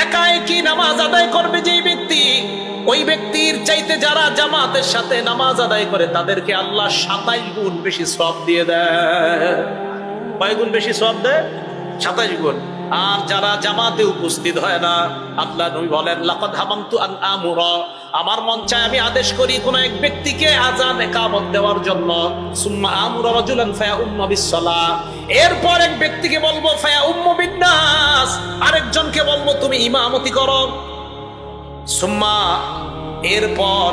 একাই কি নামাজ আদায় করবে যেই ব্যক্তি, ওই ব্যক্তির চাইতে যারা জামাতের সাথে নামাজ আদায় করে তাদেরকে আল্লাহ 27 গুণ বেশি সওয়াব দিয়ে দেয়। কয় গুণ বেশি সওয়াব দেয়? 27 গুণ। আর যারা জামাতে উপস্থিত হয় না, আল্লাহ নবী বলেন লাকাদ হামামতু আন আমুরা, আমার মন চায় আমি আদেশ করি কোন এক ব্যক্তিকে আযান ইকামত দেওয়ার জন্য, সুম্মা আমুরা রাজুলান ফায়াউম্মু বিস-সালাহ, এরপর এক ব্যক্তিকে বলবো ফায়াউম্মু বিন-নাস, আরেকজনকে বলবো তুমি ইমামতি করো, সুম্মা এরপর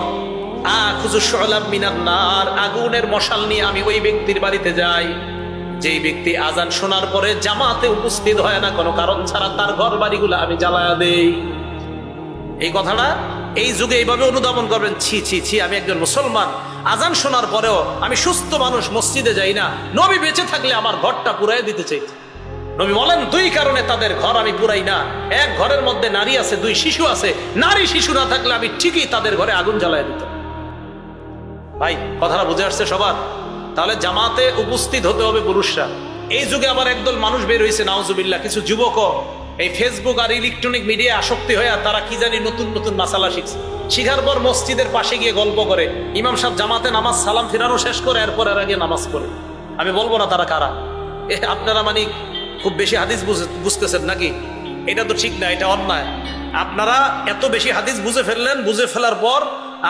আখুযু শু'লাম মিনান নার, আগুনের মশাল নিয়ে আমি ওই ব্যক্তির বাড়িতে যাই। যেই ব্যক্তি আজান শোনার পরে জামাতে উপস্থিত হয় না কোনো কারণ ছাড়া, তার ঘর বাড়িগুলো আমি জ্বালায়া দেই। এই কথাটা এই যুগে এইভাবে অনুধাবন করবেন, ছি ছি ছি, আমি একজন মুসলমান, আজান শোনার পরেও আমি সুস্থ মানুষ, মসজিদে যাই না, নবী বেঁচে থাকলে আমার ঘরটা পুরাই দিতে চাই। নবী বলেন 2 কারণে তাদের ঘর আমি পুরাই না। এক, ঘরের মধ্যে নারী আছে, 2 শিশু আছে, নারী শিশু না থাকলে আমি ঠিকই তাদের ঘরে আগুন জ্বালায় দিতাম। ভাই কথাটা বুঝে আসছে সবার? তাহলে জামাতে উপস্থিত হতে হবে পুরুষরা। এই যুগে আবার একদল মানুষ বের হয়েছে নাউজুবিল্লাহ, কিছু যুবকও এই ফেসবুক আর ইলেকট্রনিক মিডিয়া আসক্তি হয়ে তারা কি জানি নতুন নতুন মাসালা শিখছে। শিখার পর মসজিদের পাশে গিয়ে গল্প করে, ইমাম সাহেব জামাতে নামাজ সালাম ফিরানো শেষ করে এরপর এর আগে নামাজ পড়ে। আমি বলবো না তারা কারা। আপনারা মানে খুব বেশি হাদিস বুঝতেছেন নাকি? এটা তো ঠিক না, এটা অন্যায়। আপনারা এত বেশি হাদিস বুঝে ফেললেন, বুঝে ফেলার পর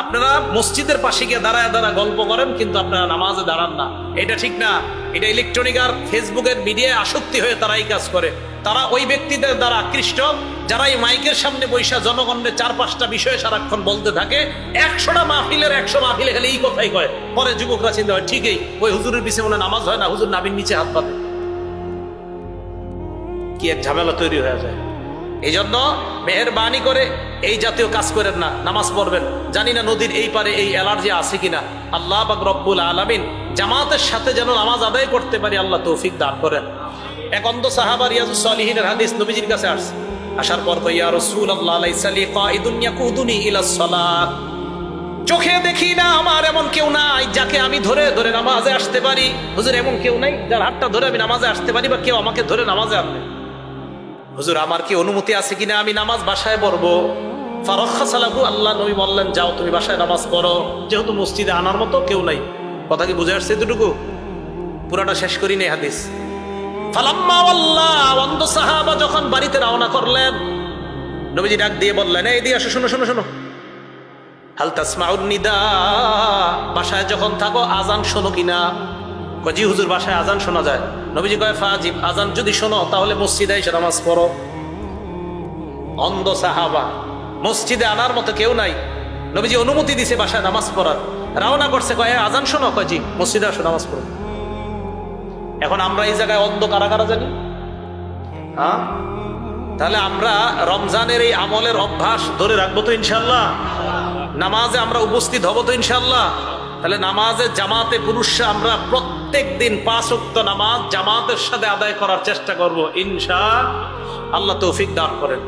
আপনারা মসজিদের পাশে গিয়ে দাঁড়ায় গল্প করেন, কিন্তু আপনারা নামাজে দাঁড়ান না। এটা ঠিক না। এটা ইলেকট্রনিক আর ফেসবুকের মিডিয়ায় আসক্তি হয়ে তারা এই কাজ করে। তারা ওই ব্যক্তিদের দ্বারা আকৃষ্ট যারা এই মাইকের সামনে বৈশা জনগণের 4-5টা বিষয়ে সারাক্ষণ বলতে থাকে। 100টা মাহফিলের 100 মাহফিলে খালি এই কথাই কয়। পরে যুবকরা চিন্তা হয় ঠিকই, ওই হুজুরের পিছনে মনে নামাজ হয় না, হুজুর নাবির নিচে হাত পাতে। কি এক ঝামেলা তৈরি হয়ে যায়। এই জন্য মেহেরবানি করে এই জাতীয় কাজ করেন না, নামাজ পড়বেন। জানি না নদীর এই পারে এই অ্যালার্জি আছে কিনা, আল্লাহ পাক রব্বুল আলামিন জামাতের সাথে যেন নামাজ আদায় করতে পারি, আল্লাহ তৌফিক দান করেন। এক অন্ধ সাহাবা রিয়াজুস সালিহিনের হাদিস নবীজির কাছে আসছে। আসার পর কই, ইয়া রাসূলুল্লাহ লাইসা লি কাঈদুন ইয়াকুদুনি ইলাস সালাত, চোখে দেখি না আমার এমন কেউ নাই যাকে আমি ধরে ধরে নামাজে আসতে পারি। হুজুর এমন কেউ নাই যার হাতটা ধরে আমি নামাজে আসতে পারি, বা কেউ আমাকে ধরে নামাজে আনবে? হুজুর আমার কি অনুমতি আছে কিনা আমি নামাজ বাসায় পড়বো? ফারাখাসালাহু, আল্লাহ নবী বললেন যাও তুমি বাসায় নামাজ পড়ো, যেহেতু মসজিদে আনার মতো কেউ নাই। কথা কি বুঝে আসছে? এতটুকু পুরাটা শেষ করি নেই হাদিস। ফালাম্মা ওয়াল্লাহ, অন্ধ সাহাবা যখন বাড়িতে রওনা করলেন, নবীজি ডাক দিয়ে বললেন এই দিয়ে আসো, শোনো শোনো শোনো, হাল তাসমাউন নিদা, বাসায় যখন থাকো আজান শোনো কিনা? জি হুজুর বাসায় আজান শোনা যায়। নবীজি কয় ফাজিব, আজান যদি শোনো তাহলে মসজিদে এসে নামাজ পড়ো। অন্ধ সাহাবা, মসজিদে আনার মতো কেউ নাই, নবীজি অনুমতি দিছে বাসায় নামাজ পড়ার। রওনা করছে, কয় আজান শোনো? কয় জি, মসজিদে আসো নামাজ পড়ো। এখন আমরা এই জায়গায় অন্ধ কারা কারা জানি? হ্যাঁ, তাহলে আমরা রমজানের এই আমলের অভ্যাস ধরে রাখবো তো ইনশাল্লাহ? নামাজে আমরা উপস্থিত হব তো ইনশাল্লাহ? তাহলে নামাজে জামাতে পুরুষরা আমরা প্রত্যেক দিন 5 ওয়াক্ত নামাজ জামাতের সাথে আদায় করার চেষ্টা করব ইনশাআল্লাহ। তৌফিক দান করেন।